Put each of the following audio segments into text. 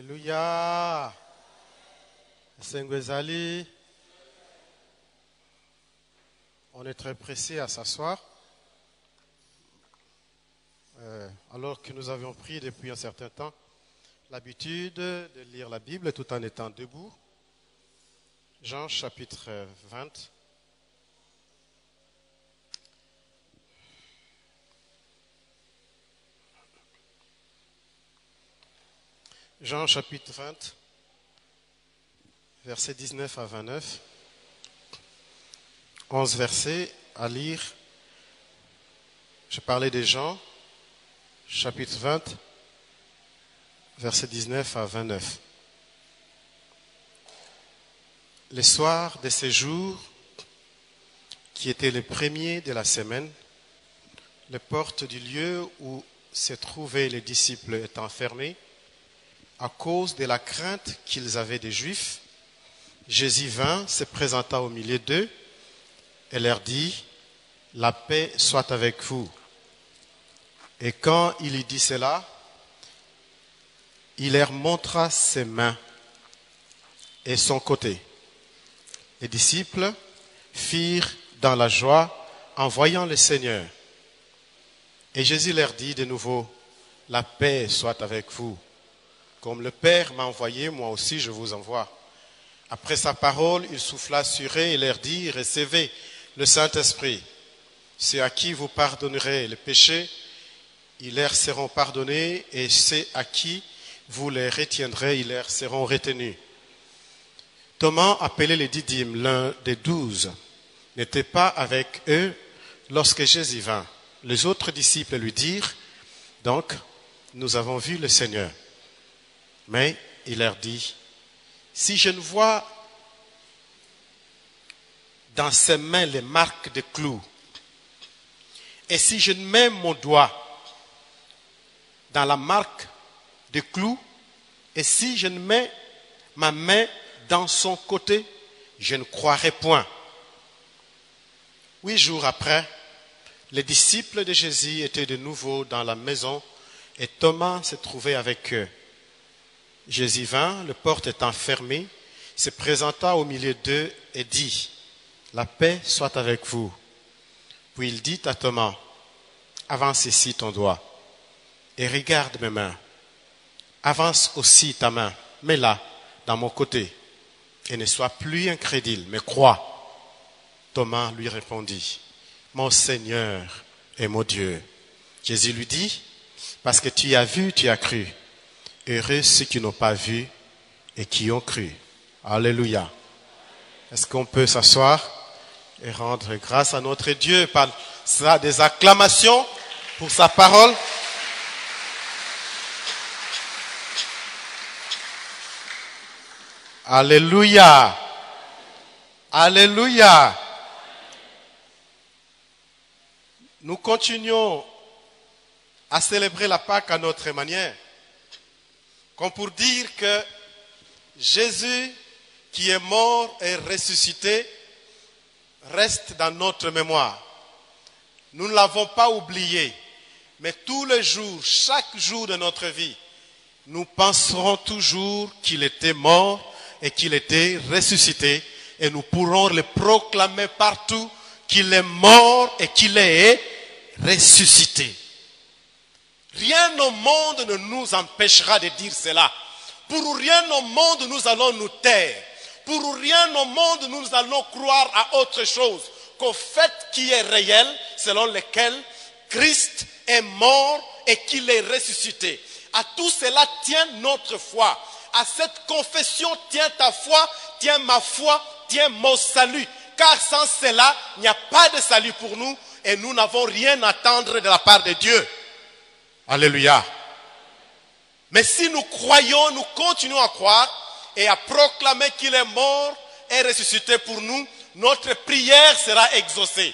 Alléluia. Sengwezali. On est très pressé à s'asseoir. Alors que nous avions pris depuis un certain temps l'habitude de lire la Bible tout en étant debout. Jean chapitre 20. Jean chapitre 20, versets 19 à 29. 11 versets à lire. Je parlais de Jean, chapitre 20, versets 19 à 29. Le soir de ce jour, qui était le premier de la semaine, les portes du lieu où se trouvaient les disciples étant fermées, à cause de la crainte qu'ils avaient des Juifs, Jésus vint, se présenta au milieu d'eux et leur dit, « La paix soit avec vous. » Et quand il eut dit cela, il leur montra ses mains et son côté. Les disciples firent dans la joie en voyant le Seigneur. Et Jésus leur dit de nouveau, « La paix soit avec vous. Comme le Père m'a envoyé, moi aussi je vous envoie. » Après sa parole, il souffla sur eux et leur dit, « Recevez le Saint-Esprit. Ceux à qui vous pardonnerez les péchés, ils leur seront pardonnés, et ceux à qui vous les retiendrez, ils leur seront retenus. » Thomas, appelé le Didyme, l'un des 12, n'était pas avec eux lorsque Jésus vint. Les autres disciples lui dirent, « Donc, nous avons vu le Seigneur. » Mais il leur dit, « Si je ne vois dans ses mains les marques de clous, et si je ne mets mon doigt dans la marque de clous, et si je ne mets ma main dans son côté, je ne croirai point. » 8 jours après, les disciples de Jésus étaient de nouveau dans la maison et Thomas se trouvait avec eux. Jésus vint, les portes étant fermées, se présenta au milieu d'eux et dit, « La paix soit avec vous. » Puis il dit à Thomas, « Avance ici ton doigt et regarde mes mains. Avance aussi ta main, mets-la dans mon côté et ne sois plus incrédule, mais crois. » Thomas lui répondit, « Mon Seigneur et mon Dieu. » Jésus lui dit, « Parce que tu as vu, tu as cru. Heureux ceux qui n'ont pas vu et qui ont cru. » Alléluia. Est-ce qu'on peut s'asseoir et rendre grâce à notre Dieu par ça, des acclamations pour sa parole? Alléluia. Alléluia. Nous continuons à célébrer la Pâque à notre manière, comme pour dire que Jésus, qui est mort et ressuscité, reste dans notre mémoire. Nous ne l'avons pas oublié, mais tous les jours, chaque jour de notre vie, nous penserons toujours qu'il était mort et qu'il était ressuscité, et nous pourrons le proclamer partout qu'il est mort et qu'il est ressuscité. Rien au monde ne nous empêchera de dire cela. Pour rien au monde nous allons nous taire. Pour rien au monde nous allons croire à autre chose qu'au fait qui est réel, selon lequel Christ est mort et qu'il est ressuscité. À tout cela tient notre foi. À cette confession tient ta foi, tient ma foi, tient mon salut. Car sans cela, il n'y a pas de salut pour nous et nous n'avons rien à attendre de la part de Dieu. Alléluia. Mais si nous croyons, nous continuons à croire et à proclamer qu'il est mort et ressuscité pour nous, notre prière sera exaucée.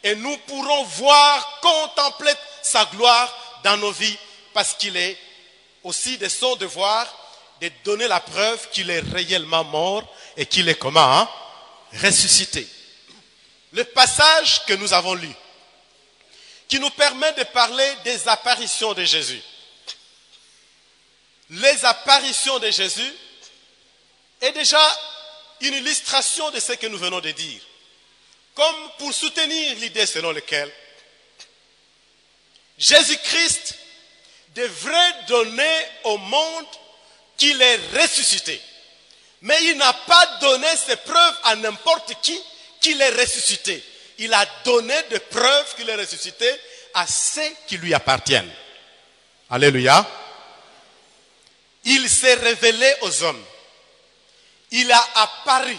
Et nous pourrons voir, contempler sa gloire dans nos vies, parce qu'il est aussi de son devoir de donner la preuve qu'il est réellement mort et qu'il est comment? Ressuscité. Le passage que nous avons lu, qui nous permet de parler des apparitions de Jésus. les apparitions de Jésus est déjà une illustration de ce que nous venons de dire. Comme pour soutenir l'idée selon laquelle Jésus-Christ devrait donner au monde qu'il est ressuscité. Mais il n'a pas donné ces preuves à n'importe qui qu'il est ressuscité. Il a donné des preuves qu'il est ressuscité à ceux qui lui appartiennent. Alléluia. Il s'est révélé aux hommes. Il a apparu.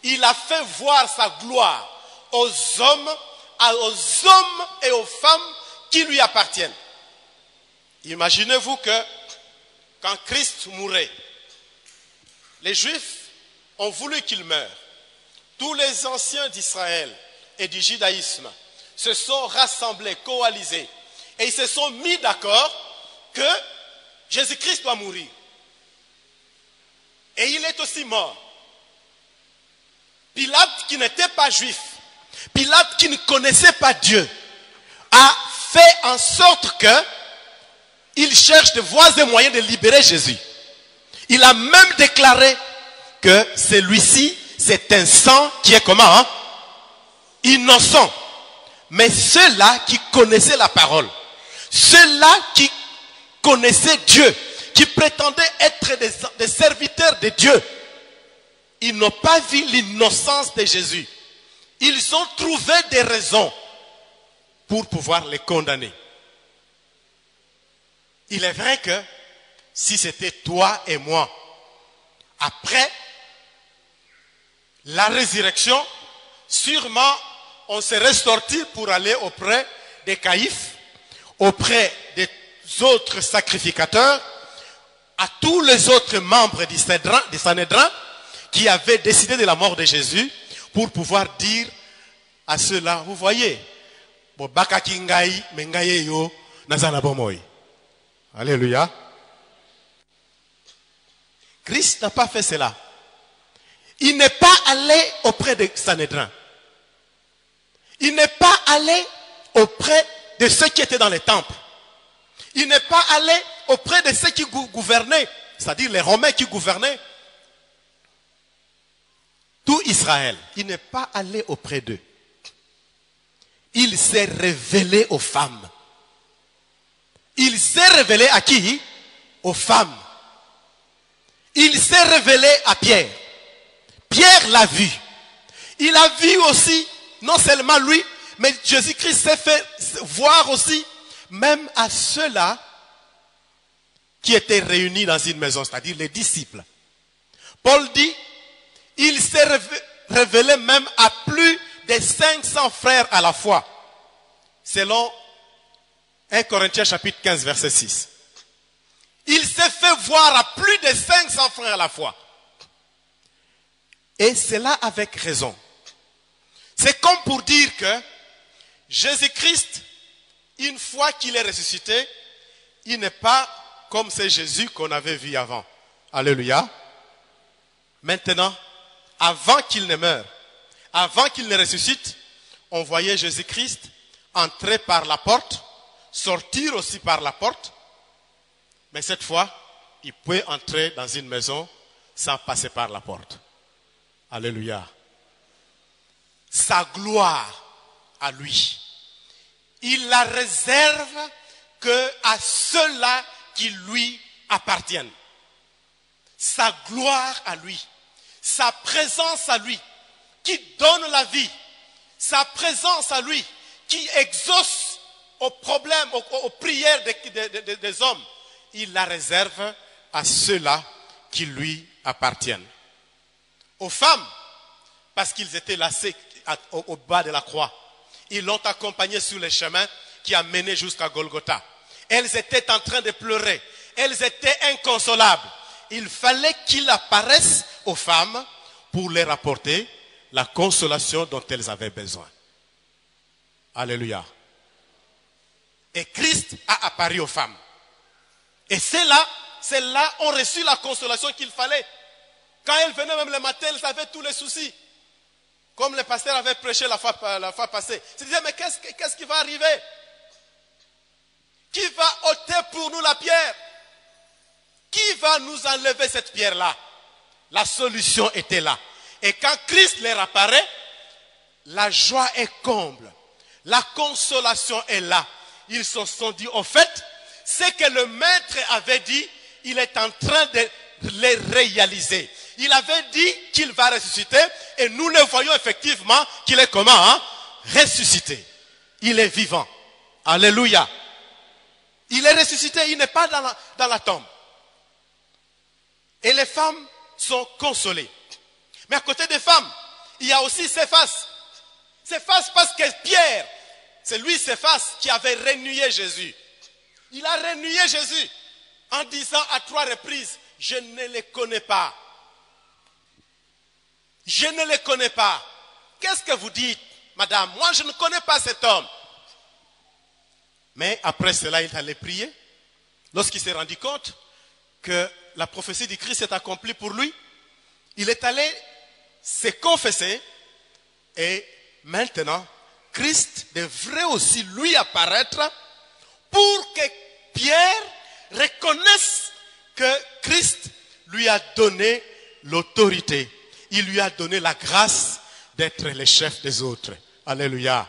Il a fait voir sa gloire aux hommes et aux femmes qui lui appartiennent. Imaginez-vous que quand Christ mourait, les Juifs ont voulu qu'il meure. Tous les anciens d'Israël et du judaïsme se sont rassemblés, coalisés, et ils se sont mis d'accord que Jésus-Christ doit mourir. Et il est aussi mort. Pilate, qui n'était pas juif, Pilate, qui ne connaissait pas Dieu, a fait en sorte que il cherche de voies et moyens de libérer Jésus. Il a même déclaré que celui-ci, c'est un sang qui est comment? Innocent. Mais ceux-là qui connaissaient la parole, ceux-là qui connaissaient Dieu, qui prétendaient être des serviteurs de Dieu, ils n'ont pas vu l'innocence de Jésus. Ils ont trouvé des raisons pour pouvoir les condamner. Il est vrai que si c'était toi et moi, après la résurrection, sûrement on serait sorti pour aller auprès des caïphes, auprès des autres sacrificateurs, à tous les autres membres du Sanhédrin qui avaient décidé de la mort de Jésus, pour pouvoir dire à ceux-là, vous voyez, alléluia. Christ n'a pas fait cela. Il n'est pas allé auprès de Sanhédrin. Il n'est pas allé auprès de ceux qui étaient dans les temples. Il n'est pas allé auprès de ceux qui gouvernaient, c'est-à-dire les Romains qui gouvernaient tout Israël. Il n'est pas allé auprès d'eux. Il s'est révélé aux femmes. Il s'est révélé à qui? Aux femmes. Il s'est révélé à Pierre. Pierre l'a vu. Il a vu aussi, non seulement lui, mais Jésus-Christ s'est fait voir aussi, même à ceux-là qui étaient réunis dans une maison, c'est-à-dire les disciples. Paul dit, il s'est révélé même à plus de 500 frères à la fois, selon 1 Corinthiens chapitre 15, verset 6. Il s'est fait voir à plus de 500 frères à la fois. Et cela avec raison. C'est comme pour dire que Jésus-Christ, une fois qu'il est ressuscité, il n'est pas comme ce Jésus qu'on avait vu avant. Alléluia. Maintenant, avant qu'il ne meure, avant qu'il ne ressuscite, on voyait Jésus-Christ entrer par la porte, sortir aussi par la porte. Mais cette fois, il peut entrer dans une maison sans passer par la porte. Alléluia. Sa gloire à lui, il la réserve que à ceux-là qui lui appartiennent. Sa gloire à lui, sa présence à lui, qui donne la vie, sa présence à lui, qui exauce aux problèmes, aux prières des hommes, il la réserve à ceux-là qui lui appartiennent. Aux femmes, parce qu'ils étaient lassés au bas de la croix. Ils l'ont accompagné sur le chemin qui a mené jusqu'à Golgotha. Elles étaient en train de pleurer. Elles étaient inconsolables. Il fallait qu'il apparaisse aux femmes pour leur apporter la consolation dont elles avaient besoin. Alléluia. Et Christ a apparu aux femmes. Et celles-là ont reçu la consolation qu'il fallait. Quand elles venaient même le matin, elles avaient tous les soucis. Comme le pasteur avait prêché la fois passée. Ils se disaient, mais qu'est-ce qui va arriver? Qui va ôter pour nous la pierre? qui va nous enlever cette pierre-là? La solution était là. Et quand Christ leur apparaît, la joie est comble. La consolation est là. Ils se sont dit, au fait, ce que le maître avait dit, il est en train de les réaliser. Il avait dit qu'il va ressusciter et nous le voyons effectivement qu'il est comment? Ressuscité. Il est vivant. Alléluia. Il est ressuscité, il n'est pas dans la tombe. Et les femmes sont consolées. Mais à côté des femmes, il y a aussi Céphas. Céphas parce que Pierre, c'est lui Céphas qui avait renié Jésus. Il a renié Jésus en disant à 3 reprises, je ne le connais pas. Je ne le connais pas. Qu'est-ce que vous dites, madame? Moi, je ne connais pas cet homme. Mais après cela, il allait prier. Lorsqu'il s'est rendu compte que la prophétie du Christ s'est accomplie pour lui, il est allé se confesser. Et maintenant, Christ devrait aussi lui apparaître pour que Pierre reconnaisse que Christ lui a donné l'autorité. Il lui a donné la grâce d'être le chef des autres. Alléluia.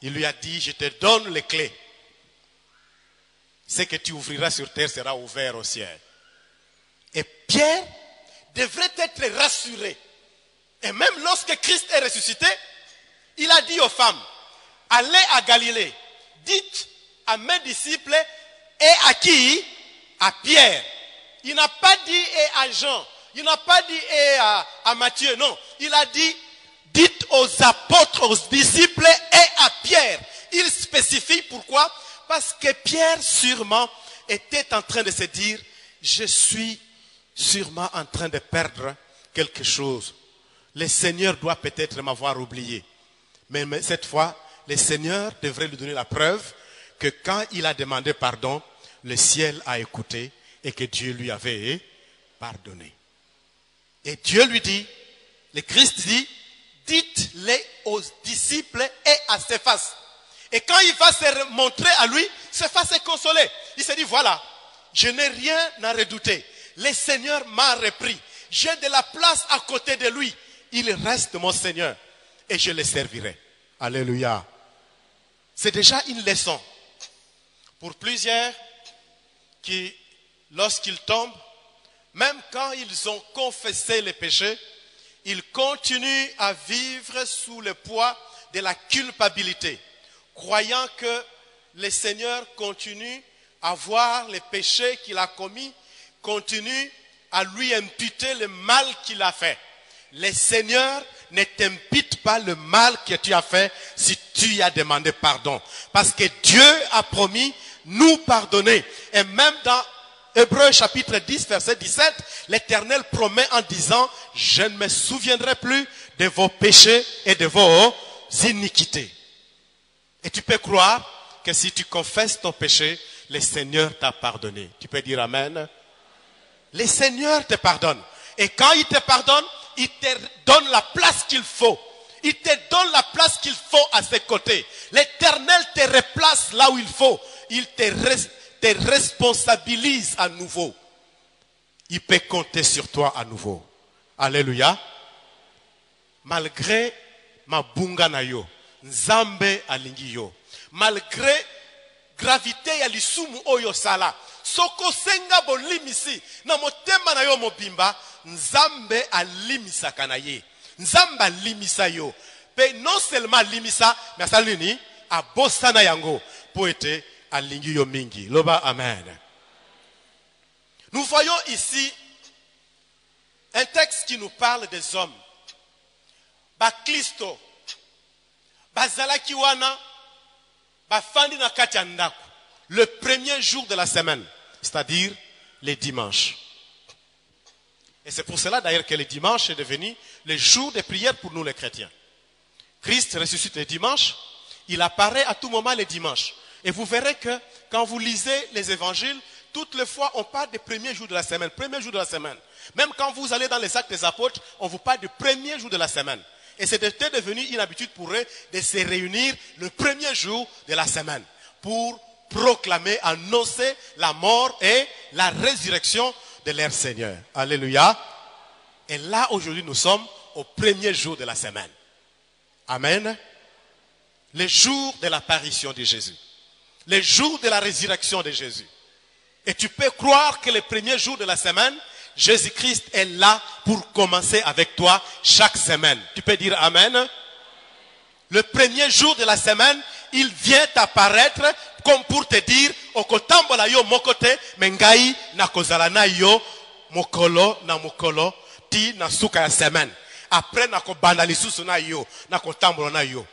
Il lui a dit, je te donne les clés. Ce que tu ouvriras sur terre sera ouvert au ciel. Et Pierre devrait être rassuré. Et même lorsque Christ est ressuscité, il a dit aux femmes, allez à Galilée, dites à mes disciples et à qui? À Pierre. Il n'a pas dit et à Jean. Il n'a pas dit et à Matthieu. Non, il a dit, dites aux apôtres, aux disciples et à Pierre. Il spécifie pourquoi? Parce que Pierre sûrement était en train de se dire, je suis sûrement en train de perdre quelque chose. Le Seigneur doit peut-être m'avoir oublié. Mais cette fois, le Seigneur devrait lui donner la preuve que quand il a demandé pardon, le ciel a écouté et que Dieu lui avait pardonné. Et Dieu lui dit, le Christ dit, dites-les aux disciples et à Céphas. Et quand il va se montrer à lui, Céphas est consolé. Il se dit, voilà, je n'ai rien à redouter. Le Seigneur m'a repris. J'ai de la place à côté de lui. Il reste mon Seigneur et je le servirai. Alléluia. C'est déjà une leçon pour plusieurs qui, lorsqu'ils tombent, même quand ils ont confessé les péchés, ils continuent à vivre sous le poids de la culpabilité, croyant que le Seigneur continue à voir les péchés qu'il a commis, continue à lui imputer le mal qu'il a fait. Le Seigneur ne t'impute pas le mal que tu as fait si tu y as demandé pardon. Parce que Dieu a promis nous pardonner. Et même dans Hébreux chapitre 10, verset 17, l'Éternel promet en disant, je ne me souviendrai plus de vos péchés et de vos iniquités. Et tu peux croire que si tu confesses ton péché, le Seigneur t'a pardonné. Tu peux dire Amen. Le Seigneur te pardonne. Et quand il te pardonne, il te donne la place qu'il faut. Il te donne la place qu'il faut à ses côtés. L'Éternel te replace là où il faut. Il te responsabilise à nouveau. Il peut compter sur toi à nouveau. Alléluia. Malgré ma bunga na yo, nzambe alingi yo. Malgré gravité ya lisumu oyo sala. Soko senga bolimisi na motema na yo mobimba, nzambe alimisa kanaye. Nzambe alimisa yo. Pe non seulement alimisa, mais asalini abosana yango po ete alingi yo mingi. Loba amen. Nous voyons ici un texte qui nous parle des hommes. Baklisto, bazalaki wana, bafandi na kati ya ndako. Le premier jour de la semaine, c'est-à-dire les dimanches. Et c'est pour cela d'ailleurs que le dimanche est devenu le jour de prière pour nous les chrétiens. Christ ressuscite le dimanche, il apparaît à tout moment le dimanche. Et vous verrez que quand vous lisez les évangiles, toutes les fois on parle des premiers jours de la semaine, premier jour de la semaine. Même quand vous allez dans les actes des apôtres, on vous parle du premier jour de la semaine. Et c'était devenu une habitude pour eux de se réunir le premier jour de la semaine pour proclamer, annoncer la mort et la résurrection de leur Seigneur. Alléluia. Et là, aujourd'hui, nous sommes au premier jour de la semaine. Amen. Le jour de l'apparition de Jésus. Le jour de la résurrection de Jésus. Et tu peux croire que le premier jour de la semaine, Jésus-Christ est là pour commencer avec toi chaque semaine. Tu peux dire Amen. Le premier jour de la semaine, il vient apparaître comme pour te dire okotambola yo mokote mengai na kozala na yo mokolo na mokolo ti na suka ya semaine. Après na kobanda lisusu na yo na kotambola na yo.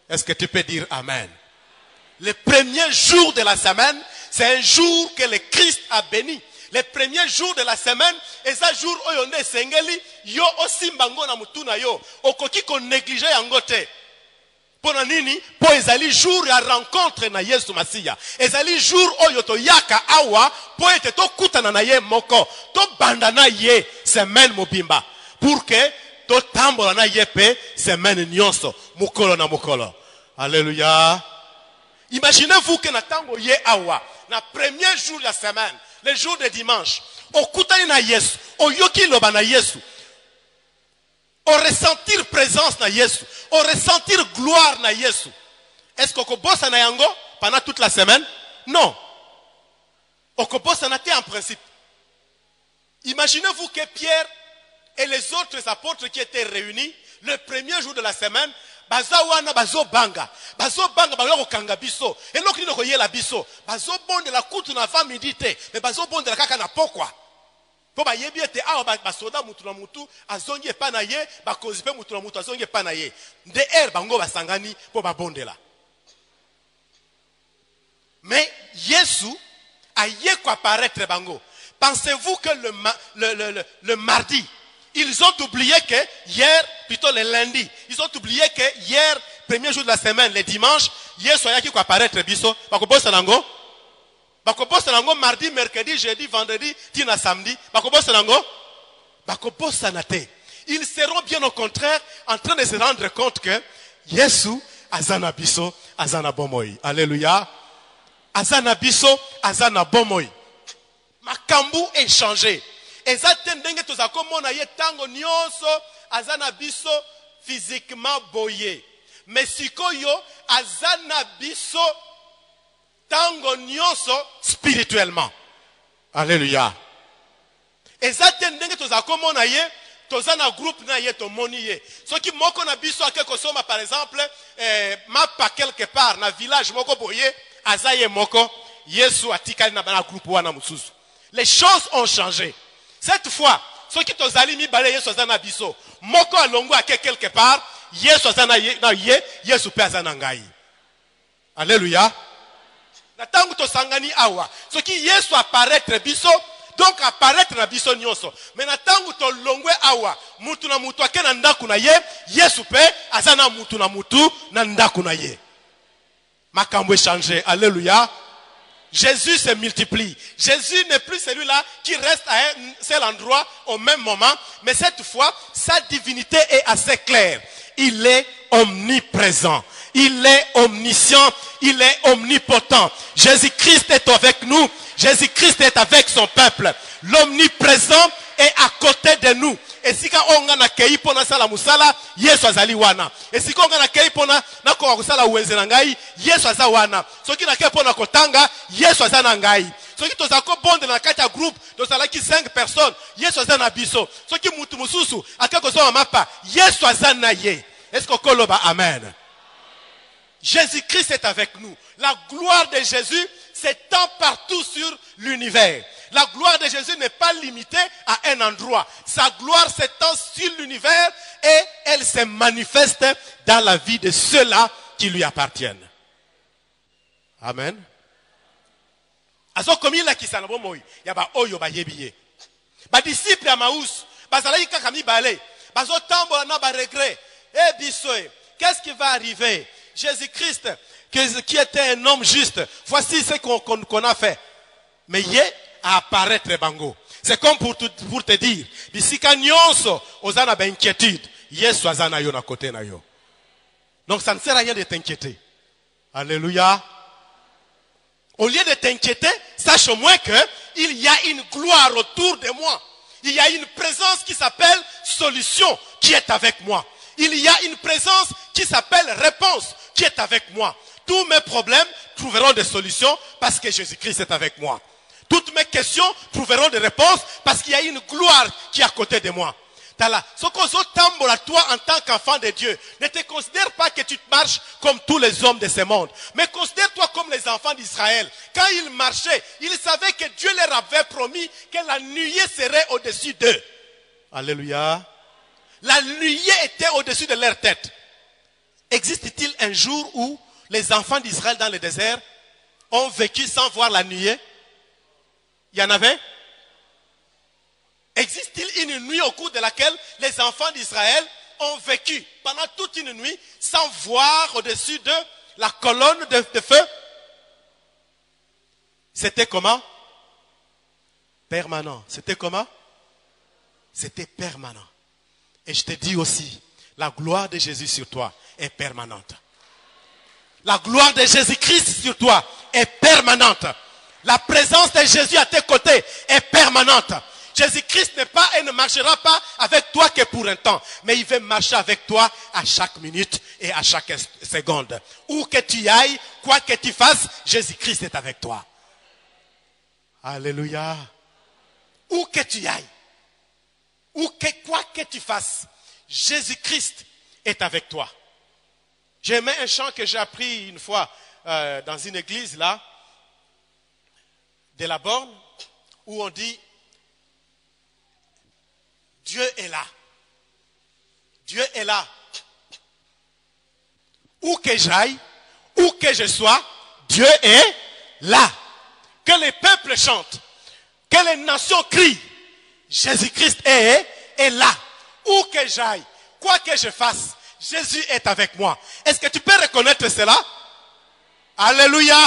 Est-ce que tu peux dire Amen? Le premier jour de la semaine, c'est un jour que le Christ a béni. Le premier jour de la semaine, et ça jour oyo ne sengeli yo osimbango na mutuna yo okoki ko négliger yango te. Pona nini po ezali jour ya rencontre na Yesu Masiya. Ezali jour oyo to yaka awa po ete to kutana na ye moko to banda na ye semaine mobimba pour que to tambola na ye pe semaine nyonso mukolo na mukolo. Alléluia. Imaginez-vous que na tango ye awa na premier jour de la semaine, le jour de dimanche, okutani na Yesu, oyoki loba na Yesu. On ressentir présence na Yesu, on ressentir gloire na Yesu. Est-ce qu'on bosse na yango pendant toute la semaine? Non. On bosse na te en principe. Imaginez-vous que Pierre et les autres apôtres qui étaient réunis le premier jour de la semaine, bazawana bazo banga baloko kanga biso eloko nino koyela biso bazo bonde la kutu na va méditer mais bazo bonde la kaka na pokwa po ba yebi ete awa basoda mutu na mutu azongi epa na ye bakozi pe mutu na mutu azongi epa na ye nde bango basangani po babondela. Mais Yesu a ye ko apparaître bango. Pensez-vous que le mardi ils ont oublié que hier, plutôt le lundi, ils ont oublié que hier, premier jour de la semaine, le dimanche, hier soya qui apparaître biso, bakobosa nango mardi, mercredi, jeudi, vendredi, tina samedi, bakobosa nango, bakobosa nate. Ils seront bien au contraire en train de se rendre compte que Yesu azana biso, azana bomoi. Alléluia. Azana biso, azana bomoi. Makambu est changé. Ezate ndenge tozakomona ye tango nyonso azana biso physiquement boye. Mais sikoyo azana biso tango nyonso spirituellement. Alléluia. Ezate ndenge tozakomona ye tozana groupe na ye tomoni ye. Soki moko na biso akeko soma par exemple mapa quelque part na village moko boye azaye moko Yesu atikali na bana groupe wana mususu. Les choses ont changé. Cette fois, ceux qui t'ont allé mi balé Yesu azana biso, moko alongo ake quelque part, Yesu azana ye, Yesu pe azana ngai. Alléluia. Na tangu to sangani awa, ceux qui Yesu apparaître biso, donc apparaître na biso nyonso. Mais na tangu to longwe awa, mutu na mutu ake na ndaku na ye, Yesu pe azana mutu na ndaku na ye. Makambo changé. Alléluia. Jésus se multiplie. Jésus n'est plus celui-là qui reste à un seul endroit au même moment. Mais cette fois, sa divinité est assez claire. Il est omniprésent. Il est omniscient. Il est omnipotent. Jésus-Christ est avec nous. Jésus-Christ est avec son peuple. L'omniprésent est à côté de nous. Et si quand on a kei pona sala musala, Yesu azali wana. Et si quand on a kei pona na ko kusala uwenzela ngai, Yesu azali wana. Soki na kei pona kotanga, Yesu azali ngai. Soki tozako bonde na kati ya groupe, tozala ki 5 personnes, Yesu azali na biso. Soki mutu mususu akako so mapa, Yesu azali na ye. Est-ce que koloba amen? Jésus-Christ est avec nous. La gloire de Jésus s'étend partout sur l'univers. La gloire de Jésus n'est pas limitée à un endroit. Sa gloire s'étend sur l'univers et elle se manifeste dans la vie de ceux-là qui lui appartiennent. Amen. Azo komi la kisana bomoi ya ba oyo ba yebiye. Ba disciple ya Maus, ba zalaki kaka mibale, bazo tambola na ba regret. Eh bisoe, qu'est-ce qui va arriver? Jésus-Christ qui était un homme juste, voici ce qu'on a fait. Mais yé à apparaître bango. C'est comme pour te dire, bisika nyonso ozana ba inquiétude, Yesu azana yo na côté na yo. Donc ça ne sert à rien de t'inquiéter. Alléluia. Au lieu de t'inquiéter, sache au moins que il y a une gloire autour de moi. Il y a une présence qui s'appelle solution qui est avec moi. Il y a une présence qui s'appelle réponse qui est avec moi. Tous mes problèmes trouveront des solutions parce que Jésus-Christ est avec moi. Toutes mes questions trouveront des réponses parce qu'il y a une gloire qui est à côté de moi. Tala, ce qu'on tambola toi en tant qu'enfant de Dieu, ne te considère pas que tu marches comme tous les hommes de ce monde, mais considère-toi comme les enfants d'Israël. Quand ils marchaient, ils savaient que Dieu leur avait promis que la nuée serait au-dessus d'eux. Alléluia. La nuée était au-dessus de leur tête. Existe-t-il un jour où les enfants d'Israël dans le désert ont vécu sans voir la nuée? Il y en avait? Existe-t-il une nuit au cours de laquelle les enfants d'Israël ont vécu pendant toute une nuit sans voir au-dessus de la colonne de feu? C'était comment? Permanent. C'était comment? C'était permanent. Et je te dis aussi, la gloire de Jésus sur toi est permanente. La gloire de Jésus-Christ sur toi est permanente. La présence de Jésus à tes côtés est permanente. Jésus-Christ n'est pas et ne marchera pas avec toi que pour un temps, mais il veut marcher avec toi à chaque minute et à chaque seconde. Où que tu ailles, quoi que tu fasses, Jésus-Christ est avec toi. Alléluia. Où que tu ailles, quoi que tu fasses, Jésus-Christ est avec toi. J'aimais un chant que j'ai appris une fois dans une église là, de la Borne, où on dit Dieu est là. Dieu est là. Où que j'aille, où que je sois, Dieu est là. Que les peuples chantent, que les nations crient, Jésus-Christ est là. Où que j'aille, quoi que je fasse, Jésus est avec moi. Est-ce que tu peux reconnaître cela? Alléluia.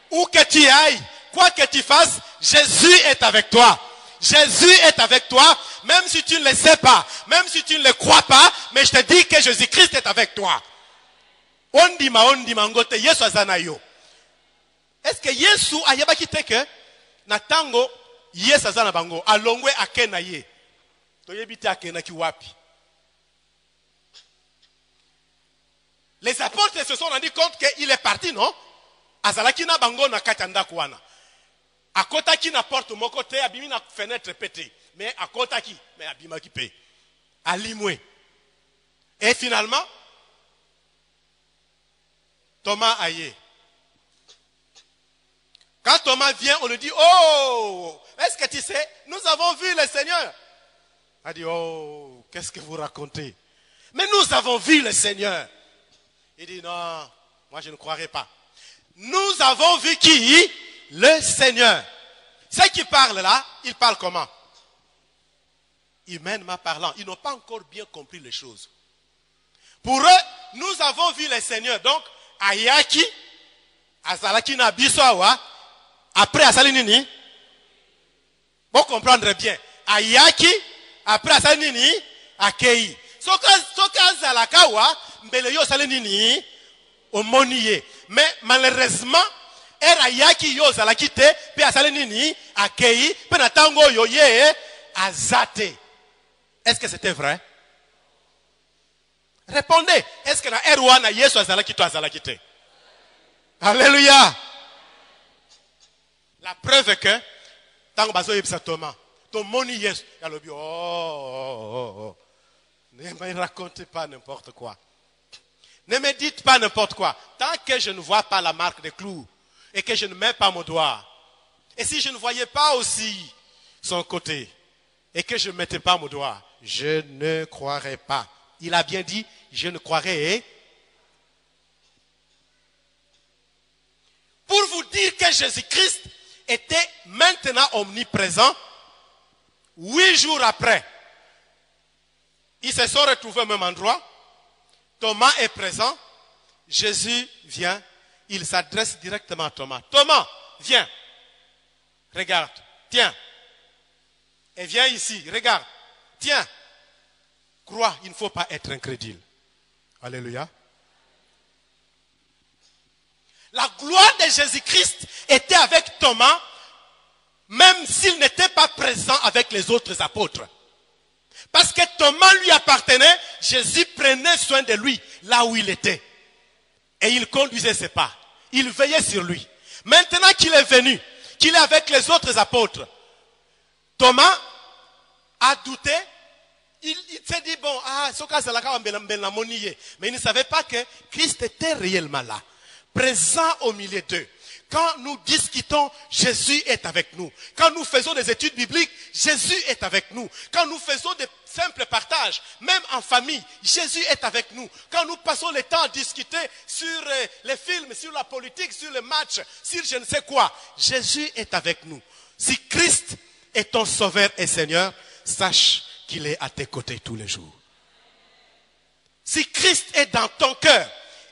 Où que tu ailles, quoi que tu fasses, Jésus est avec toi. Jésus est avec toi, même si tu ne le sais pas, même si tu ne le crois pas, mais je te dis que Jésus-Christ est avec toi. Ondima ngote Yesu azanayo. Est-ce que Yesu ayabaki teke na tango Yesu azana bango alongwe akena ye. Toyebite akena ki wapi. Les apôtres se sont rendus compte qu'il est parti, non? Azalaki na bango na katanda kwana. Akotaki na porte mon côté, abimi na fenêtre pété. Mais akotaki, mais abimaki pe. Alimwe. Et finalement, Thomas aïe. Quand Thomas vient, on lui dit, oh, est-ce que tu sais, nous avons vu le Seigneur. Il dit, oh, qu'est-ce que vous racontez? Mais nous avons vu le Seigneur. Il dit, non, moi je ne croirais pas. Nous avons vu qui? Le Seigneur. Ceux qui parlent là, ils parlent comment? Humainement parlant, ils n'ont pas encore bien compris les choses. Pour eux, nous avons vu le Seigneur. Donc, Ayaki, Azalaki na Biswawa, après Asalinini, pour comprendre bien, Ayaki, après Asalinini, Akei. Soka Zalakawa, Mbeleyo Salinini, Omoniye. Mais malheureusement, era yaki yo zalakite pe asale nini akei pe na tango yo ye azate. Est-ce que c'était vrai? Répondez. Est-ce que na erwa na Yesu azalaki to azalakite? Alléluia. La preuve est que tango bazo yebisa Thomas to moni Yesu yalobi oh. Ne me racontez pas n'importe quoi. Ne me dites pas n'importe quoi. Tant que je ne vois pas la marque des clous et que je ne mets pas mon doigt, et si je ne voyais pas aussi son côté et que je ne mettais pas mon doigt, je ne croirais pas. Il a bien dit, je ne croirais. Pour vous dire que Jésus-Christ était maintenant omniprésent, 8 jours après, ils se sont retrouvés au même endroit. Thomas est présent. Jésus vient. Il s'adresse directement à Thomas. Thomas, viens. Regarde. Tiens. Et viens ici. Regarde. Tiens. Crois, il ne faut pas être incrédule. Alléluia. La gloire de Jésus-Christ était avec Thomas même s'il n'était pas présent avec les autres apôtres. Parce que Thomas lui appartenait, Jésus prenait soin de lui là où il était. Et il conduisait ses pas. Il veillait sur lui. Maintenant qu'il est venu, qu'il est avec les autres apôtres, Thomas a douté. Il s'est dit, bon, mais il ne savait pas que Christ était réellement là, présent au milieu d'eux. Quand nous discutons, Jésus est avec nous. Quand nous faisons des études bibliques, Jésus est avec nous. Quand nous faisons des simples partages, même en famille, Jésus est avec nous. Quand nous passons le temps à discuter sur les films, sur la politique, sur les matchs, sur je ne sais quoi, Jésus est avec nous. Si Christ est ton sauveur et Seigneur, sache qu'il est à tes côtés tous les jours. Si Christ est dans ton cœur,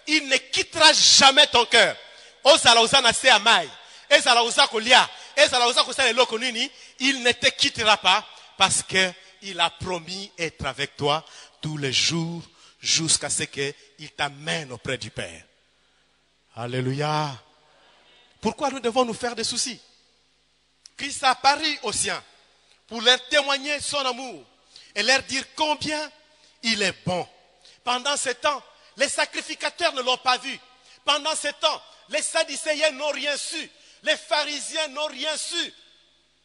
il ne quittera jamais ton cœur. Il ne te quittera pas parce qu'il a promis être avec toi tous les jours jusqu'à ce qu'il t'amène auprès du Père. Alléluia. Pourquoi nous devons nous faire des soucis? Christ a apparu aux siens pour leur témoigner son amour et leur dire combien il est bon. Pendant ce temps, les sacrificateurs ne l'ont pas vu. Pendant ce temps, les Sadducéens n'ont rien su. Les pharisiens n'ont rien su.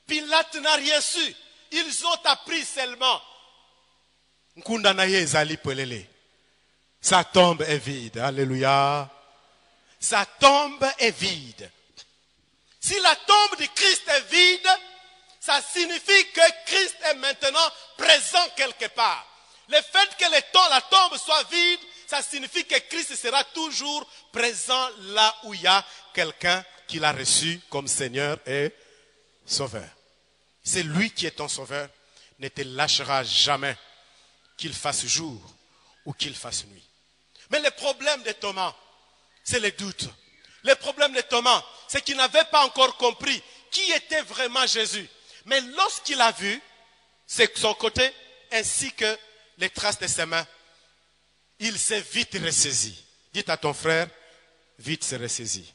Pilate n'a rien su. Ils ont appris seulement. Sa tombe est vide. Alléluia. Sa tombe est vide. Si la tombe de Christ est vide, ça signifie que Christ est maintenant présent quelque part. Le fait que la tombe soit vide, ça signifie que Christ sera toujours présent là où il y a quelqu'un qui l'a reçu comme Seigneur et Sauveur. C'est lui qui est ton Sauveur, ne te lâchera jamais, qu'il fasse jour ou qu'il fasse nuit. Mais le problème de Thomas, c'est le doute. Le problème de Thomas, c'est qu'il n'avait pas encore compris qui était vraiment Jésus. Mais lorsqu'il a vu son côté ainsi que les traces de ses mains, il s'est vite ressaisi. Dites à ton frère, vite se ressaisi.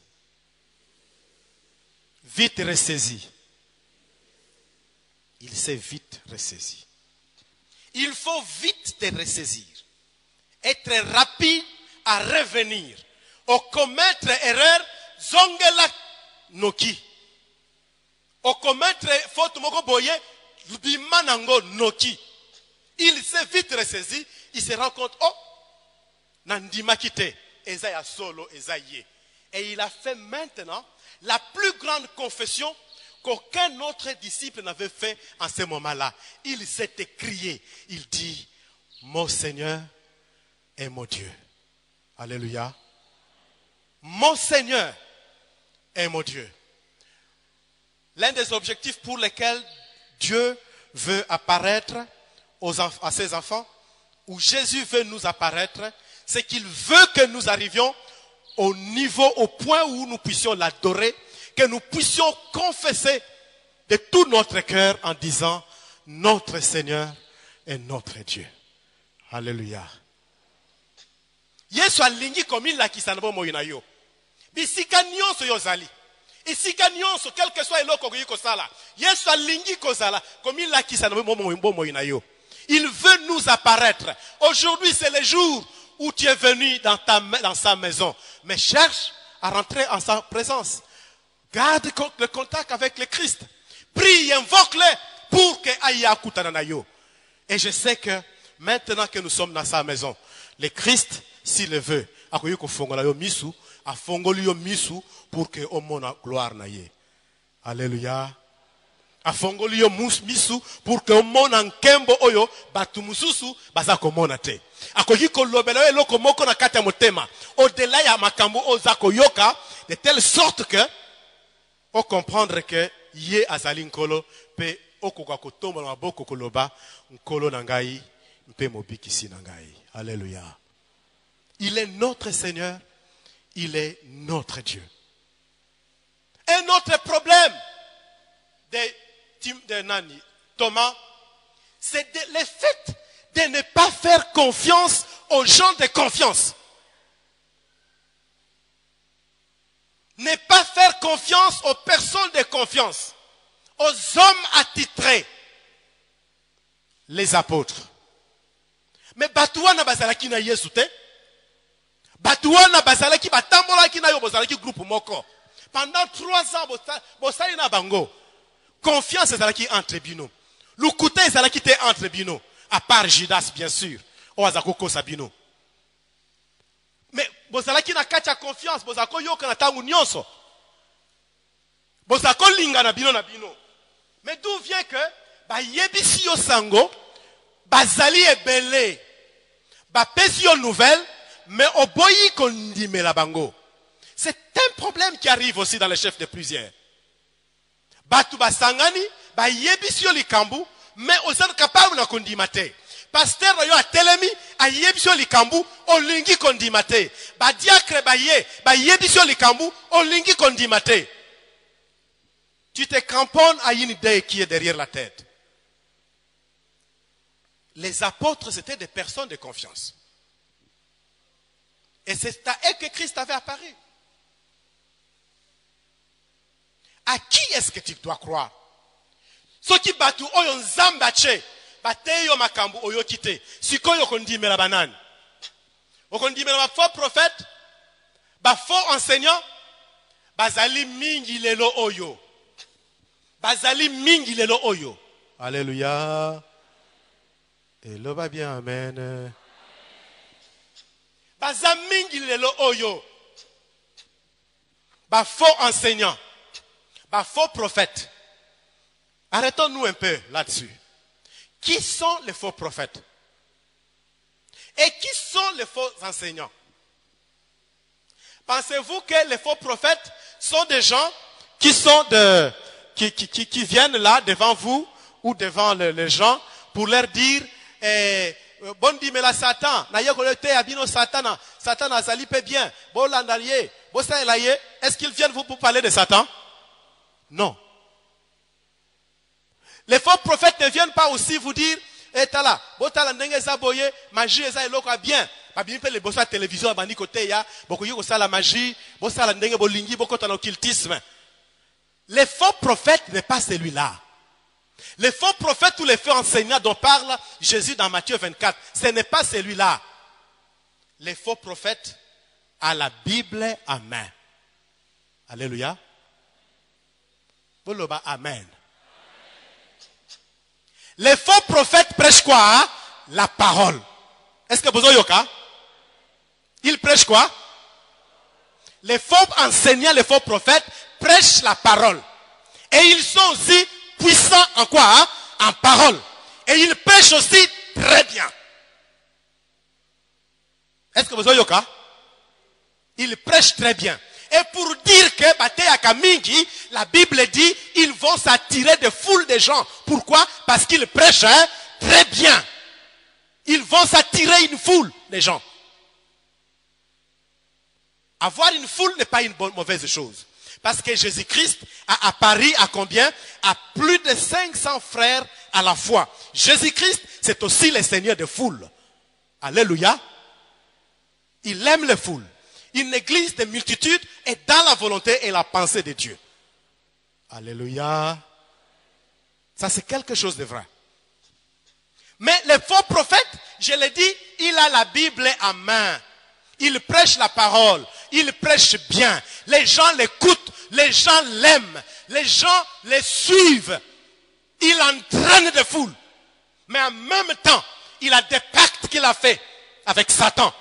Vite ressaisi. Il s'est vite ressaisi. Il faut vite te ressaisir. Être rapide à revenir. Au commettre erreur, zongela noki. Au commettre faute moko boye, bimanango noki. Il s'est vite ressaisi. Il se rend compte, oh, Nandima kite, Esaïa solo, Esaïe. Et il a fait maintenant la plus grande confession qu'aucun autre disciple n'avait fait en ce moment-là. Il s'est écrié, il dit, mon Seigneur est mon Dieu. Alléluia. Mon Seigneur est mon Dieu. L'un des objectifs pour lesquels Dieu veut apparaître à ses enfants, où Jésus veut nous apparaître, c'est qu'il veut que nous arrivions au niveau, au point où nous puissions l'adorer, que nous puissions confesser de tout notre cœur en disant notre Seigneur est notre Dieu. Alléluia. Yesu alingi komi lakisa na bomo inayo. Bisika nyonso yozali. Isika nyonso quel que soit eloko yiko sala. Yesu alingi kozala komi lakisa na bomo inayo. Il veut nous apparaître. Aujourd'hui, c'est le jour où tu es venu dans sa maison. Mais cherche à rentrer en sa présence. Garde le contact avec le Christ. Prie, invoque-le pour que aïe kutananayo. Et je sais que maintenant que nous sommes dans sa maison, le Christ, s'il le veut, akoyiko fongola yo misu, a fongoli yo misu pour que au mona gloire naye. Alléluia. A fongoli yo misu pour que au mona nkembo oyo batu mususu bazako mona te. Akoyiko lobela yo eloko moko na kati ya motema. Au-delà ya makambo ozako yoka de telle sorte que au comprendre que ye azali nkolo pe okoka kotomba na maboko koloba nkolo na ngai mpe mobikisi na ngai. Alléluia. Il est notre Seigneur, il est notre Dieu. Un autre problème de Nani, Thomas, c'est le fait de ne pas faire confiance aux gens de confiance. Ne pas faire confiance aux personnes de confiance. aux hommes attitrés, les apôtres. Mais Batouana bazalaki na Yesu te. Batouana bazalaki batambolaki na yo bazalaki groupe moko. Pendant 3 ans, bosali na bango. Confiance ezalaki entre bino. Lukute ezalaki te entre bino. À part Judas, bien sûr. Oazakoko sabino. Mais bozalaki na kati ya confiance, bozako yoka na tangu nyonso. Bozako linga na bino na bino. Mais d'où vient que ba yebisi yo sango, bazali ebele. Ba pesi yo nouvelle, mais oboyi kondime la bango. C'est un problème qui arrive aussi dans les chefs de plusieurs. Batu basangani, ba yebisi yo likambu, mais ozana capable na kondimate. Pasteur yo a telemi, a yebisi yo likambu, olingi kondimate. Ba diacre ba yebisi yo likambu, olingi kondimate. Tu te cramponnes à une idée qui est derrière la tête. Les apôtres, c'était des personnes de confiance. Et c'est à eux que Christ avait apparu. À qui est-ce que tu dois croire? Ceux qui battent oyo nzambache, bateyo makambu oyo kite. Sikoyo kondimela banani. Okondimela ba faux prophète, ba faux enseignant, bazali mingi lelo oyo. Bazali mingi lelo oyo. Alléluia. Et le va bien, amen. Bazali mingi lelo oyo. Ba faux enseignant. Bah, faux prophètes. Arrêtons-nous un peu là-dessus. Qui sont les faux prophètes? Et qui sont les faux enseignants? Pensez-vous que les faux prophètes sont des gens qui sont qui viennent là devant vous ou devant les gens pour leur dire bon dit mais la Satan na yekolete abino Satan Satan azali pe bien bon landalie bon ça est-ce qu'ils viennent vous pour parler de Satan? Non. Les faux prophètes ne viennent pas aussi vous dire tala botala ndenge za boye magie eza eloko bien babimi pe le bossa télévision bandi côté ya bokoyi ko sala magie bossala ndenge bolingi bokota na occultisme. Les faux prophètes n'est pas celui-là. Les faux prophètes ou les faux enseignants dont parle Jésus dans Matthieu 24, ce n'est pas celui-là. Les faux prophètes à la Bible en main. Alléluia. Amen. Les faux prophètes prêchent quoi? La parole. Est-ce que vous avez yoka? Ils prêchent quoi? Les faux enseignants, les faux prophètes prêchent la parole. Et ils sont aussi puissants en quoi? En parole. Et ils prêchent aussi très bien. Est-ce que vous avez yoka? Ils prêchent très bien. Et pour dire que Bateya Kamingi, la Bible dit, ils vont s'attirer de foules de gens. Pourquoi? Parce qu'ils prêchent très bien. Ils vont s'attirer une foule de gens. Avoir une foule n'est pas une mauvaise chose. Parce que Jésus-Christ a apparu à combien? À plus de 500 frères à la fois. Jésus-Christ, c'est aussi le Seigneur de foule. Alléluia. Il aime les foules. Une église de multitudes est dans la volonté et la pensée de Dieu. Alléluia. Ça, c'est quelque chose de vrai. Mais les faux prophètes, je l'ai dit, il a la Bible en main. Il prêche la parole. Il prêche bien. Les gens l'écoutent. Les gens l'aiment. Les gens les suivent. Il entraîne des foules. Mais en même temps, il a des pactes qu'il a fait avec Satan.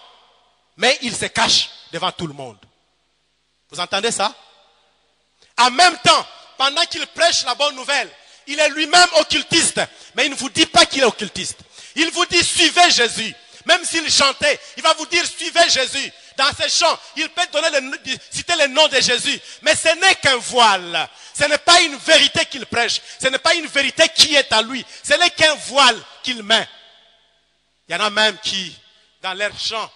Mais il se cache devant tout le monde. Vous entendez ça? En même temps, pendant qu'il prêche la bonne nouvelle, il est lui-même occultiste. Mais il ne vous dit pas qu'il est occultiste. Il vous dit suivez Jésus. Même s'il chantait, il va vous dire suivez Jésus. Dans ses chants, il peut citer le nom de Jésus. Mais ce n'est qu'un voile. Ce n'est pas une vérité qu'il prêche. Ce n'est pas une vérité qui est à lui. Ce n'est qu'un voile qu'il met. Il y en a même qui, dans leurs chants,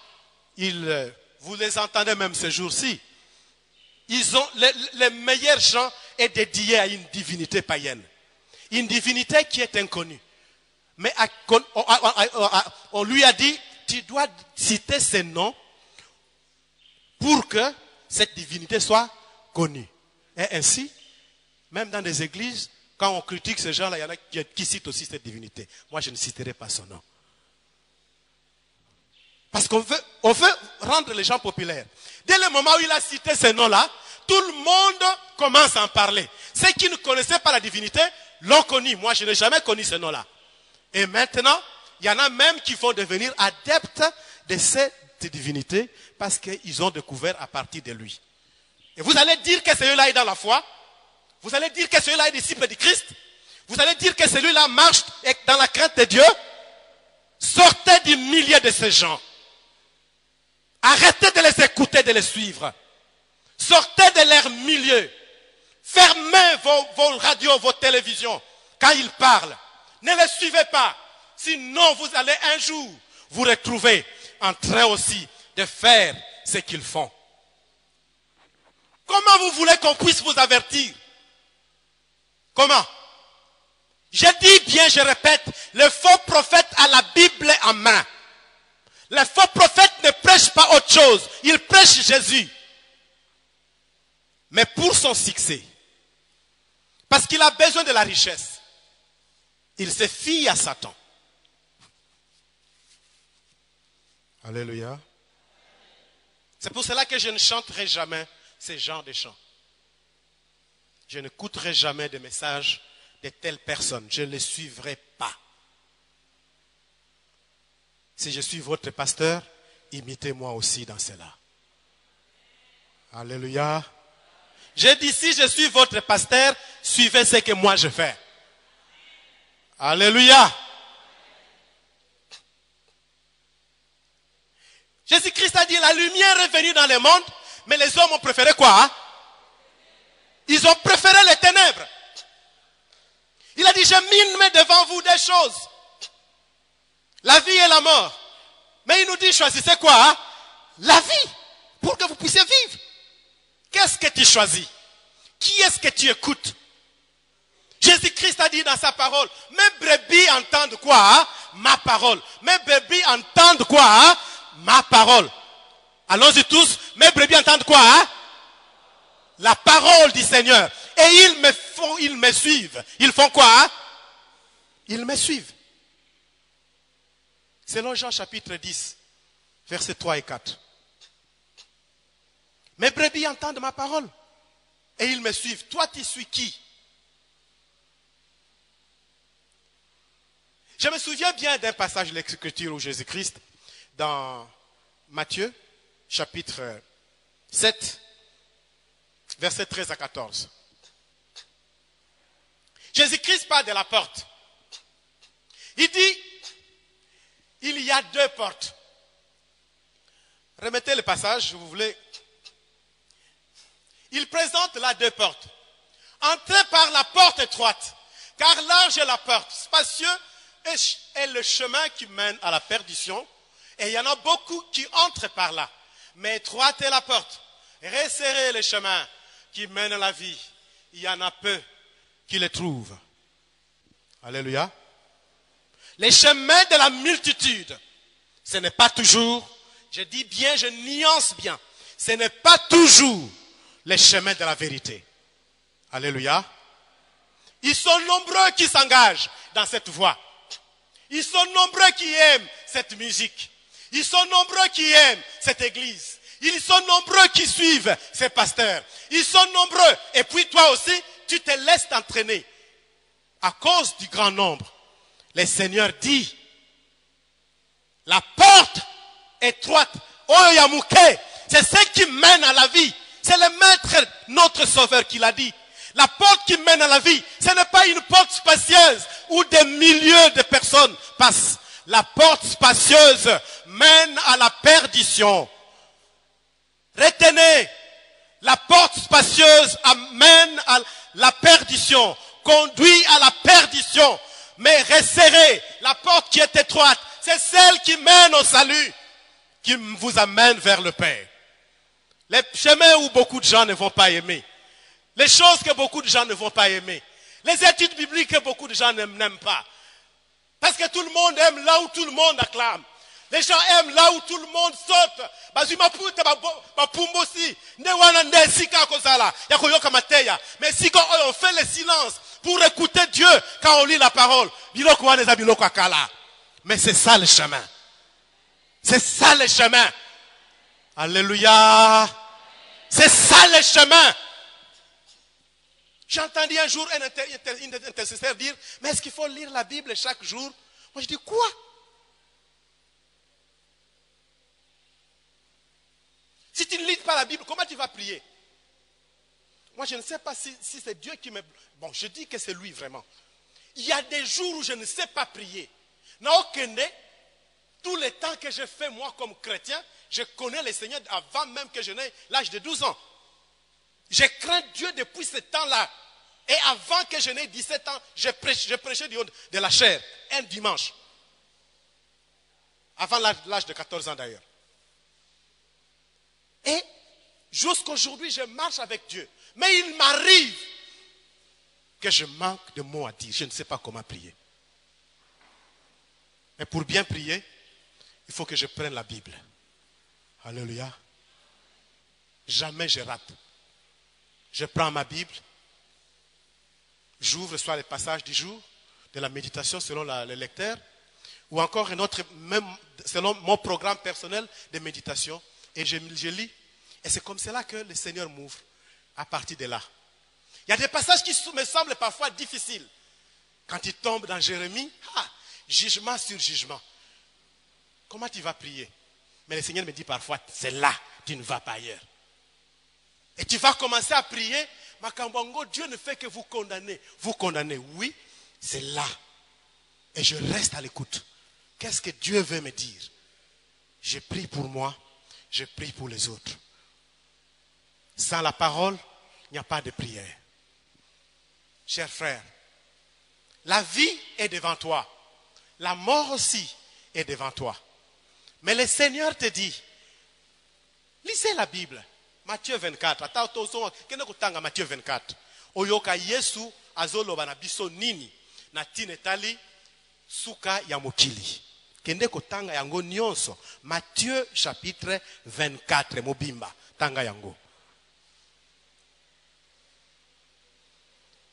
vous les entendez même ce jour-ci. Ils ont les meilleurs chants est dédié à une divinité païenne. Une divinité qui est inconnue. Mais on lui a dit, tu dois citer ces noms pour que cette divinité soit connue. Et ainsi, même dans des églises, Quand on critique ces gens-là, il y en a qui citent aussi cette divinité. Moi, je ne citerai pas son nom. Parce qu'on veut rendre les gens populaires. Dès le moment où il a cité ces noms-là, tout le monde commence à en parler. Ceux qui ne connaissaient pas la divinité l'ont connu. Moi, je n'ai jamais connu ce nom-là. Et maintenant, il y en a même qui vont devenir adeptes de cette divinité parce qu'ils ont découvert à partir de lui. Et vous allez dire que celui-là est dans la foi. Vous allez dire que celui-là est disciple de Christ. Vous allez dire que celui-là marche dans la crainte de Dieu. Sortez du milieu de ces gens. Arrêtez de les écouter, de les suivre. Sortez de leur milieu. Fermez vos radios, vos télévisions quand ils parlent. Ne les suivez pas. Sinon, vous allez un jour vous retrouver en train aussi de faire ce qu'ils font. Comment vous voulez qu'on puisse vous avertir? Comment? Je dis bien, je répète, le faux prophète a la Bible en main. Le faux prophète ne prêche pas autre chose. Il prêche Jésus. Mais pour son succès, parce qu'il a besoin de la richesse, il se fie à Satan. Alléluia. C'est pour cela que je ne chanterai jamais ces genres de chants. Je n'écouterai jamais des messages de telles personnes. Je ne les suivrai pas. Si je suis votre pasteur, imitez-moi aussi dans cela. Alléluia. J'ai dit, si je suis votre pasteur, suivez ce que moi je fais. Alléluia. Jésus-Christ a dit, la lumière est venue dans le monde, mais les hommes ont préféré quoi? Ils ont préféré les ténèbres. Il a dit, je mets devant vous des choses. La vie et la mort. Mais il nous dit, choisissez quoi? La vie. Pour que vous puissiez vivre. Qu'est-ce que tu choisis? Qui est-ce que tu écoutes? Jésus-Christ a dit dans sa parole, mes brebis entendent quoi? Ma parole. Mes brebis entendent quoi? Ma parole. Allons-y tous. Mes brebis entendent quoi? La parole du Seigneur. Et ils me suivent. Ils font quoi? Ils me suivent. Selon Jean chapitre 10, versets 3 et 4. Mes brebis entendent ma parole. Et ils me suivent. Toi, tu suis qui? Je me souviens bien d'un passage de l'Écriture où Jésus-Christ, dans Matthieu, chapitre 7, versets 13 à 14. Jésus-Christ parle de la porte. Il dit, il y a deux portes. Remettez le passage, si vous voulez. Il présente là deux portes. Entrez par la porte étroite, car large est la porte, spacieux est le chemin qui mène à la perdition. Et il y en a beaucoup qui entrent par là. Mais étroite est la porte. Resserrez le chemin qui mène à la vie. Il y en a peu qui le trouvent. Alléluia. Les chemins de la multitude, ce n'est pas toujours, je dis bien, je nuance bien, ce n'est pas toujours les chemins de la vérité. Alléluia. Ils sont nombreux qui s'engagent dans cette voie. Ils sont nombreux qui aiment cette musique. Ils sont nombreux qui aiment cette église. Ils sont nombreux qui suivent ces pasteurs. Ils sont nombreux. Et puis toi aussi, tu te laisses entraîner. À cause du grand nombre, le Seigneur dit, la porte étroite, Oyamouké, c'est ce qui mène à la vie. C'est le Maître, notre Sauveur, qui l'a dit. La porte qui mène à la vie, ce n'est pas une porte spacieuse où des milliers de personnes passent. La porte spacieuse mène à la perdition. Retenez, la porte spacieuse mène à la perdition, conduit à la perdition. Mais resserrez, la porte qui est étroite, c'est celle qui mène au salut, qui vous amène vers le Père. Les chemins où beaucoup de gens ne vont pas aimer. Les choses que beaucoup de gens ne vont pas aimer. Les études bibliques que beaucoup de gens n'aiment pas. Parce que tout le monde aime là où tout le monde acclame. Les gens aiment là où tout le monde saute. Mais si quand on fait le silence pour écouter Dieu quand on lit la parole, mais c'est ça le chemin. C'est ça le chemin. Alléluia. C'est ça le chemin. J'ai entendu un jour un intercesseur dire, mais est-ce qu'il faut lire la Bible chaque jour? Moi je dis, quoi? Si tu ne lis pas la Bible, comment tu vas prier? Moi je ne sais pas si c'est Dieu qui me... Bon, je dis que c'est lui vraiment. Il y a des jours où je ne sais pas prier. Tout le temps que je fais moi comme chrétien, je connais le Seigneur avant même que je n'ai l'âge de 12 ans. Je crains Dieu depuis ce temps-là. Et avant que je n'ai 17 ans, je prêchais du haut de la chair, un dimanche. Avant l'âge de 14 ans d'ailleurs. Et jusqu'aujourd'hui, je marche avec Dieu. Mais il m'arrive que je manque de mots à dire. Je ne sais pas comment prier. Mais pour bien prier, il faut que je prenne la Bible. Alléluia. Jamais je rate. Je prends ma Bible. J'ouvre soit les passages du jour, de la méditation selon le lecteur, ou encore un autre, même selon mon programme personnel de méditation. Et je lis. Et c'est comme cela que le Seigneur m'ouvre à partir de là. Il y a des passages qui me semblent parfois difficiles. Quand il tombe dans Jérémie, jugement sur jugement. Comment tu vas prier? Mais le Seigneur me dit parfois, c'est là, tu ne vas pas ailleurs. Et tu vas commencer à prier. Makambongo, Dieu ne fait que vous condamner. Vous condamnez, oui, c'est là. Et je reste à l'écoute. Qu'est-ce que Dieu veut me dire? Je prie pour moi, je prie pour les autres. Sans la parole, il n'y a pas de prière. Chers frères, la vie est devant toi. La mort aussi est devant toi. Mais le Seigneur te dit, lisez la Bible. Matthieu 24. Matthieu 24. Oyoka Yesu azoloba na biso nini na tinetali suka ya mokili. Kende kotanga yango nyonso. Matthieu chapitre 24 mobimba tanga yango.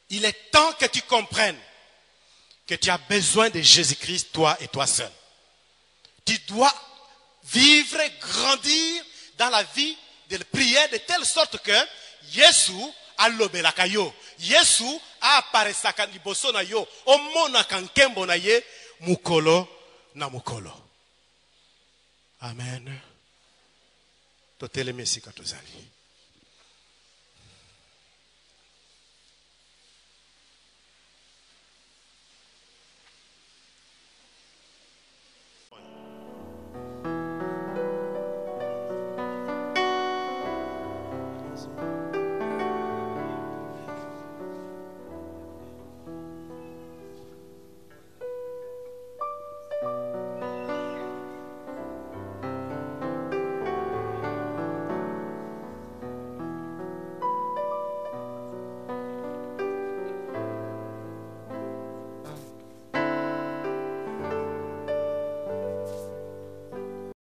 Il est temps que tu comprennes que tu as besoin de Jésus-Christ, toi et toi seul. Tu dois vivre, grandir dans la vie de prière de telle sorte que Yesu a lobelaka yo. Yesu a aparesaka liboso na yo. Omonaka nkembo na ye mukolo na mukolo. Amen. Totelemi esika tozali.